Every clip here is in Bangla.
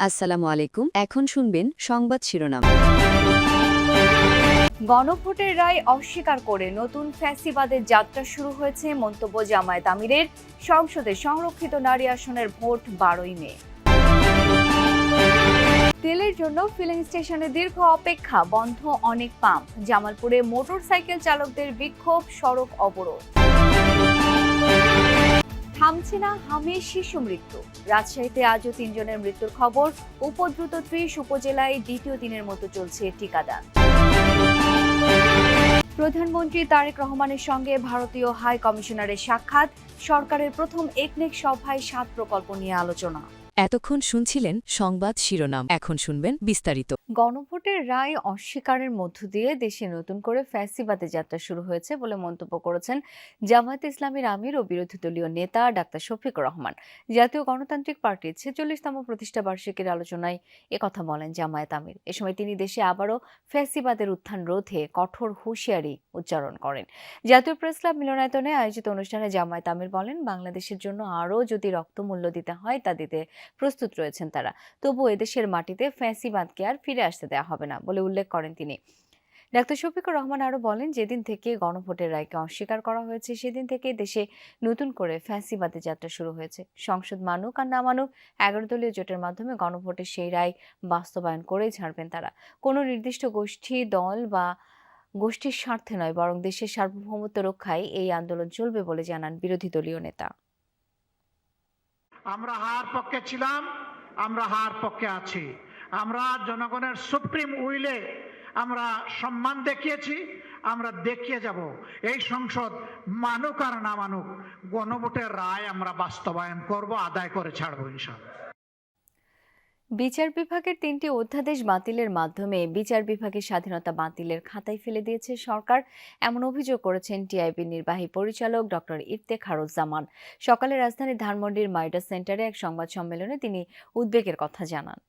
আসসালামু আলাইকুম। এখন শুনবেন সংবাদ শিরোনাম। গণভোটের রায় অস্বীকার করে নতুন ফ্যাসিবাদের যাত্রা শুরু হয়েছে, মন্তব্য জামায়াত আমিরের। সংসদে সংরক্ষিত নারী আসনের ভোট 12ই মে। তেলের জন্য ফিলিং স্টেশনে দীর্ঘ অপেক্ষা, বন্ধ অনেক পাম্প। জামালপুরে মোটরসাইকেল চালকদের বিক্ষোভ, সড়ক অবরোধ। থামছে না হামে শিশু মৃত্যু। রাজশাহীতে আজও 3 জনের মৃত্যুর খবর। উপদ্রুত 30 উপজেলায় দ্বিতীয় দিনের মতো চলছে টিকাদান। প্রধানমন্ত্রী তারেক রহমানের সঙ্গে ভারতীয় হাই কমিশনারের সাক্ষাৎ। সরকারের প্রথম একনেক সভায় 7 প্রকল্প নিয়ে আলোচনা। এতক্ষণ শুনছিলেন সংবাদ শিরোনাম। এখন শুনবেন বিস্তারিত। গণভোটের রায় অস্বীকারের মধ্য দিয়ে দেশে নতুন করে ফ্যাসিবাদের যাত্রা শুরু হয়েছে বলে মন্তব্য করেছেন জামায়াতে ইসলামীর আমির ও বিরোধী দলীয় নেতা ডাক্তার শফিকুর রহমান। জাতীয় গণতান্ত্রিক পার্টির 46তম প্রতিষ্ঠা বার্ষিকীর আলোচনায় একথা বলেন জামায়াত আমির। এ সময় তিনি দেশে আবারও ফ্যাসিবাদের উত্থান রোধে কঠোর হুঁশিয়ারি উচ্চারণ করেন। জাতীয় প্রেস ক্লাব মিলনায়তনে আয়োজিত অনুষ্ঠানে জামায়াত আমির বলেন, বাংলাদেশের জন্য আরও যদি রক্তমূল্য দিতে হয় তা দিতে প্রস্তুত রয়েছেন তারা। তবু এদেশের মাটিতে ফ্যাসিবাদকে আর ফিরে আসতে দেওয়া হবে না বলে উল্লেখ করেন তিনি। ডাক্তার শফিকুর রহমান আরও বলেন, যেদিন থেকে গণভোটের রায়কে অস্বীকার করা হয়েছে সেদিন থেকে দেশে নতুন করে ফ্যাসিবাদের যাত্রা শুরু হয়েছে। সংসদ মানুক আর না মানুক 11 দলীয় জোটের মাধ্যমে গণভোটের সেই রায় বাস্তবায়ন করেই ছাড়বেন তারা। কোনো নির্দিষ্ট গোষ্ঠী, দল বা গোষ্ঠীর স্বার্থে নয়, বরং দেশের সার্বভৌমত্ব রক্ষায় এই আন্দোলন চলবে বলে জানান বিরোধী দলীয় নেতা। আমরা হার পক্ষে ছিলাম, আমরা হার পক্ষে আছি। আমরা জনগণের সুপ্রিম উইলে আমরা সম্মান দেখিয়েছি, আমরা দেখিয়ে যাব। এই সংসদ মানুক আর না মানুক, গণভোটের রায় আমরা বাস্তবায়ন করব, আদায় করে ছাড়বো ইনশাআল্লাহ। বিচার বিভাগের 3টি অধ্যাদেশ বাতিলের মাধ্যমে বিচার বিভাগের স্বাধীনতা বাতিলের খাতায় ফেলে দিয়েছে সরকার, এমন অভিযোগ করেছেন টিআইবির নির্বাহী পরিচালক ডক্টর ইফতেখারুজ্জামান। সকালে রাজধানীর ধানমন্ডির মাইডাস সেন্টারে এক সংবাদ সম্মেলনে তিনি উদ্বেগের কথা জানান।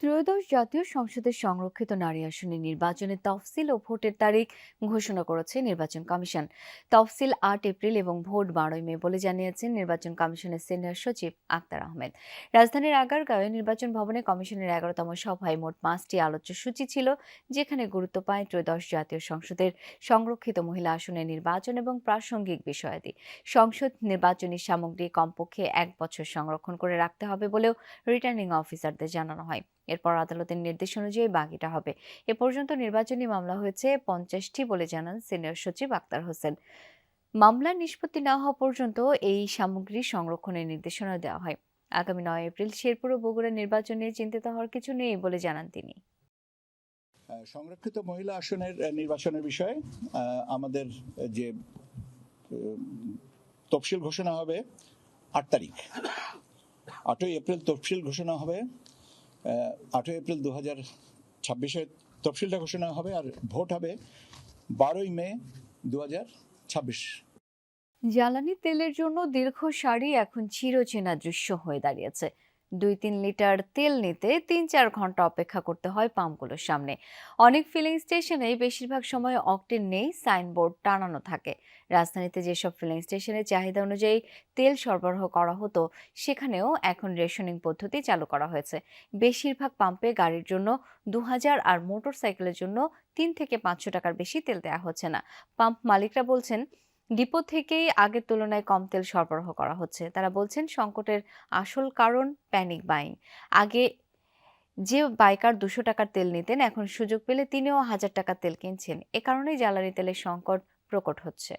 ত্রয়োদশ জাতীয় সংসদের সংরক্ষিত নারী আসনের নির্বাচনে তফসিল ও ভোটের তারিখ ঘোষণা করেছে নির্বাচন কমিশন। তফসিল 8 এপ্রিল এবং ভোট 12 মে বলে জানিয়েছেন নির্বাচন কমিশনের সিনিয়র সচিব আক্তার আহমেদ। রাজধানীর আগারগাঁওয়ে নির্বাচন ভবনে কমিশনের 11তম সভায় মোট 5টি আলোচ্য সূচি ছিল, যেখানে গুরুত্ব পায় ত্রয়োদশ জাতীয় সংসদের সংরক্ষিত মহিলা আসনের নির্বাচন এবং প্রাসঙ্গিক বিষয়াদি। সংসদ নির্বাচনী সামগ্রী কমপক্ষে 1 বছর সংরক্ষণ করে রাখতে হবে বলেও রিটার্নিং অফিসারদের জানানো হয়। এরপর আদালতের নির্দেশ অনুযায়ী বাকিটা হবে। এ পর্যন্ত নির্বাচনী মামলা হয়েছে 50টি বলে জানান সিনিয়র সচিব আক্তার হোসেন। মামলা নিষ্পত্তি না হওয়া পর্যন্ত এই সামগ্রী সংরক্ষণের নির্দেশনা দেওয়া হয়। আগামী 9 এপ্রিল শেরপুর ও বগুড়া নির্বাচন নিয়ে চিন্তিত হওয়ার কিছু নেই বলে জানান তিনি। সংরক্ষিত মহিলা আসনের নির্বাচনের বিষয়ে আমাদের যে তফসিল ঘোষণা হবে 8 তারিখ, 8ই এপ্রিল তফসিল ঘোষণা হবে। 8 এপ্রিল 2026 তফসিলটা ঘোষণা হবে, আর ভোট হবে 12ই মে 2026। জ্বালানি তেলের জন্য দীর্ঘ সারি এখন চিরচেনা দৃশ্য হয়ে দাঁড়িয়েছে। 2-3 লিটার তেল নিতে 3-4 ঘন্টা অপেক্ষা করতে হয় পাম্পগুলোর সামনে। অনেক ফিলিং স্টেশনে বেশিরভাগ সময় অকটেন নেই, সাইনবোর্ড টানানো থাকে। রাজধানীতে যেসব ফিলিং স্টেশনে চাহিদা অনুযায়ী তেল সরবরাহ করা হতো, সেখানেও এখন রেশনিং পদ্ধতি চালু করা হয়েছে। বেশিরভাগ পাম্পে গাড়ির জন্য 2000 আর মোটরসাইকেলের জন্য 3 থেকে 500 টাকার বেশি তেল দেওয়া হচ্ছে না। পাম্প মালিকরা বলছেন, ডিপো থেকেই আগের তুলনায় কম তেল সরবরাহ করা হচ্ছে। তারা বলছেন, সংকটের আসল কারণ প্যানিক বাইং। আগে যে বাইকার 200 টাকার তেল নিতেন, এখন সুযোগ পেলে তিনিও 1000 টাকার তেল কিনছেন। এ কারণেই জ্বালানি তেলের সংকট প্রকট হচ্ছে।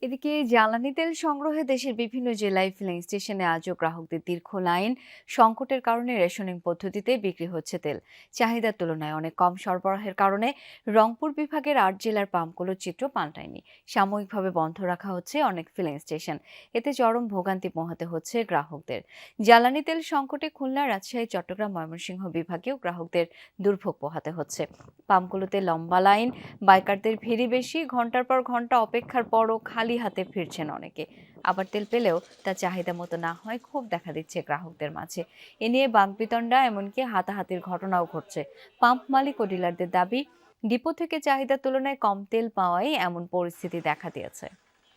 এদিকে জ্বালানি তেল সংগ্রহে দেশের বিভিন্ন জেলায় ফিলিং স্টেশনে আজও গ্রাহকদের দীর্ঘ লাইন। সংকটের কারণে রেশনিং পদ্ধতিতে বিক্রি হচ্ছে তেল। চাহিদার তুলনায় অনেক কম সরবরাহের কারণে রংপুর বিভাগের 8 জেলার পাম্পগুলোর চিত্র পাল্টায়নি। সাময়িকভাবে বন্ধ রাখা হচ্ছে অনেক ফিলিং স্টেশন। এতে চরম ভোগান্তি পোহাতে হচ্ছে গ্রাহকদের। জ্বালানি তেল সংকটে খুলনা, রাজশাহী, চট্টগ্রাম, ময়মনসিংহ বিভাগেও গ্রাহকদের দুর্ভোগ পোহাতে হচ্ছে। পাম্পগুলোতে লম্বা লাইন, বাইকারদের ভিড়ই বেশি। ঘন্টার পর ঘন্টা অপেক্ষার পরও খালি হাতে ফিরছেন অনেকে। আবার তেল পেলেও তা চাহিদা মতো না হয় ক্ষোভ দেখা দিচ্ছে গ্রাহকদের মাঝে। এ নিয়ে বাকবিতণ্ডা, এমনকি হাতাহাতির ঘটনাও ঘটছে। পাম্প মালিক ও ডিলারদের দাবি, ডিপো থেকে চাহিদার তুলনায় কম তেল পাওয়ায় এমন পরিস্থিতি দেখা দিয়েছে।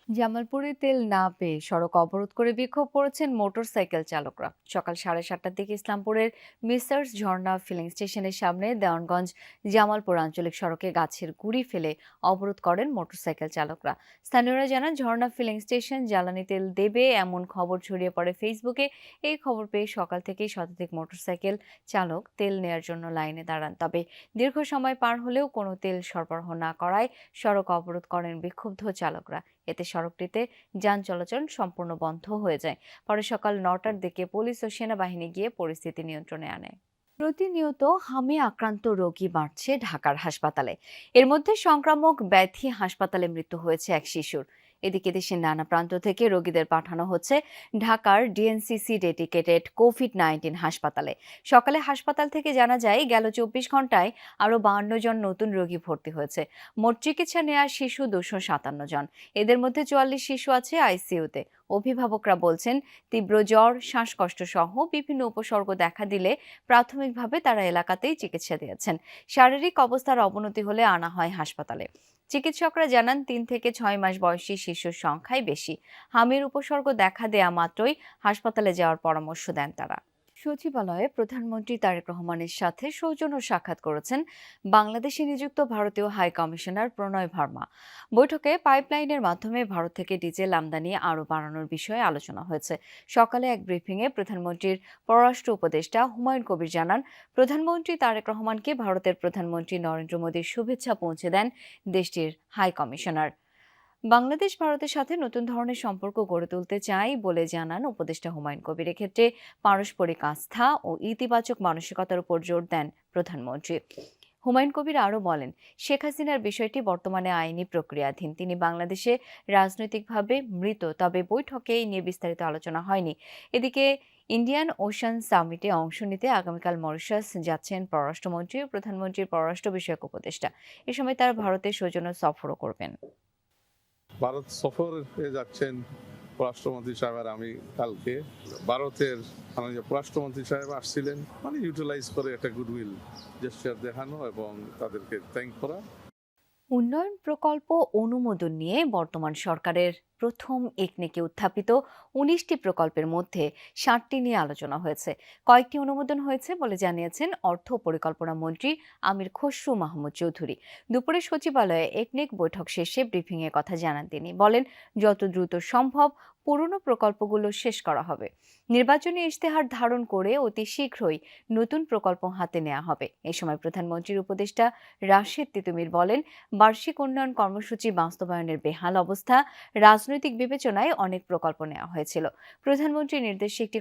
জামালপুরে তেল না পেয়ে সড়ক অবরোধ করে বিক্ষোভ করেছেন মোটরসাইকেল চালকরা। সকাল 7:30টার দিকে ইসলামপুরের মিসার্স ঝর্ণা ফিলিং স্টেশনের সামনে দেওয়ানগঞ্জ জামালপুর আঞ্চলিক সড়কে গাছের গুঁড়ি ফেলে অবরোধ করেন মোটরসাইকেল চালকরা। স্থানীয়রা জানান, ঝর্ণা ফিলিং স্টেশন জ্বালানি তেল দেবে এমন খবর ছড়িয়ে পড়ে ফেসবুকে। এই খবর পেয়ে সকাল থেকেই শতাধিক মোটরসাইকেল চালক তেল নেয়ার জন্য লাইনে দাঁড়ান। তবে দীর্ঘ সময় পার হলেও কোনো তেল সরবরাহ না করায় সড়ক অবরোধ করেন বিক্ষুব্ধ চালকরা। এতে সড়কটিতে যান চলাচল সম্পূর্ণ বন্ধ হয়ে যায়। পরে সকাল 9টার দিকে পুলিশ ও সেনাবাহিনী গিয়ে পরিস্থিতি নিয়ন্ত্রণে আনে। প্রতিনিয়ত হামে আক্রান্ত রোগী বাড়ছে ঢাকার হাসপাতালে। এর মধ্যে সংক্রামক ব্যাধি হাসপাতালে মৃত্যু হয়েছে এক শিশুর। এদিকে দেশের নানা প্রান্ত থেকে রোগীদের পাঠানো হচ্ছে ঢাকার ডিএনসিসি ডেডিকেটেড কোভিড-19 হাসপাতালে। সকালে হাসপাতাল থেকে জানা যায়, গেল 24 ঘন্টায় আরও 52 জন নতুন রোগী ভর্তি হয়েছে। মোট চিকিৎসা নেওয়া শিশু 257 জন। এদের মধ্যে 44 শিশু আছে আইসিইউতে। অভিভাবকরা বলছেন, তীব্র জ্বর, শ্বাসকষ্ট সহ বিভিন্ন উপসর্গ দেখা দিলে প্রাথমিকভাবে তারা এলাকাতেই চিকিৎসা দিয়েছেন। শারীরিক অবস্থার অবনতি হলে আনা হয় হাসপাতালে। চিকিৎসকরা জানান, 3 থেকে 6 মাস বয়সী শিশুর সংখ্যাই বেশি। হামির উপসর্গ দেখা দেয়া মাত্রই হাসপাতালে যাওয়ার পরামর্শ দেন তারা। সচিবালয়ে প্রধানমন্ত্রী তারেক রহমানের সাথে সৌজন্য সাক্ষাৎ করেছেন বাংলাদেশে নিযুক্ত ভারতীয় হাই কমিশনার প্রণয় ভার্মা। বৈঠকে পাইপলাইনের মাধ্যমে ভারত থেকে ডিজেল আমদানি আরও বাড়ানোর বিষয়ে আলোচনা হয়েছে। সকালে এক ব্রিফিংয়ে প্রধানমন্ত্রীর পররাষ্ট্র উপদেষ্টা হুমায়ুন কবির জানান, প্রধানমন্ত্রী তারেক রহমানকে ভারতের প্রধানমন্ত্রী নরেন্দ্র মোদীর শুভেচ্ছা পৌঁছে দেন দেশটির হাই কমিশনার। বাংলাদেশ ভারতের সাথে নতুন ধরনের সম্পর্ক গড়ে তুলতে চাই বলে জানান উপদেষ্টা হুমায়ুন কবির। এক্ষেত্রে পারস্পরিক আস্থা ও ইতিবাচক মানসিকতার উপর জোর দেন প্রধানমন্ত্রী। হুমায়ুন কবির আরও বলেন, শেখ হাসিনার বিষয়টি বর্তমানে আইনি প্রক্রিয়াধীন। তিনি বাংলাদেশে রাজনৈতিকভাবে মৃত, তবে বৈঠকে এই নিয়ে বিস্তারিত আলোচনা হয়নি। এদিকে ইন্ডিয়ান ওশান সামিটে অংশ নিতে আগামীকাল মরিশাস যাচ্ছেন পররাষ্ট্রমন্ত্রী ও প্রধানমন্ত্রীর পররাষ্ট্র বিষয়ক উপদেষ্টা। এ সময় তারা ভারতের সৌজন্য সফরও করবেন। ভারত সফরে যাচ্ছেন পররাষ্ট্রমন্ত্রী সাহেব, আর আমি কালকে ভারতের মাননীয় পররাষ্ট্রমন্ত্রী সাহেব আসছিলেন, ইউটিলাইজ করে একটা গুডউইল জেস্চার দেখানো এবং তাদেরকে থ্যাংক করা। উন্নয়ন প্রকল্প অনুমোদন নিয়ে বর্তমান সরকারের প্রথম একনেকে উত্থাপিত 19টি প্রকল্পের মধ্যে 7টি নিয়ে আলোচনা হয়েছে। কয়েকটি অনুমোদন হয়েছে বলে জানিয়েছেন অর্থ পরিকল্পনা মন্ত্রী আমির খসরু মাহমুদ চৌধুরী। দুপুরে সচিবালয়ে একনেক বৈঠক শেষে ব্রিফিংয়ে কথা জানান তিনি। বলেন, যত দ্রুত সম্ভব পুরনো প্রকল্পগুলো শেষ করা হবে। নির্বাচনী ইশতেহার ধারণ করে অতি শীঘ্রই নতুন প্রকল্প হাতে নেওয়া হবে। এ সময় প্রধানমন্ত্রীর উপদেষ্টা রাশেদ তিতুমির বলেন, বার্ষিক উন্নয়ন কর্মসূচি বাস্তবায়নের বেহাল অবস্থা, রাজনৈতিক বিবেচনায় অনেক প্রকল্প নেওয়া হয়েছিল। প্রধানমন্ত্রীর নির্দেশে একটি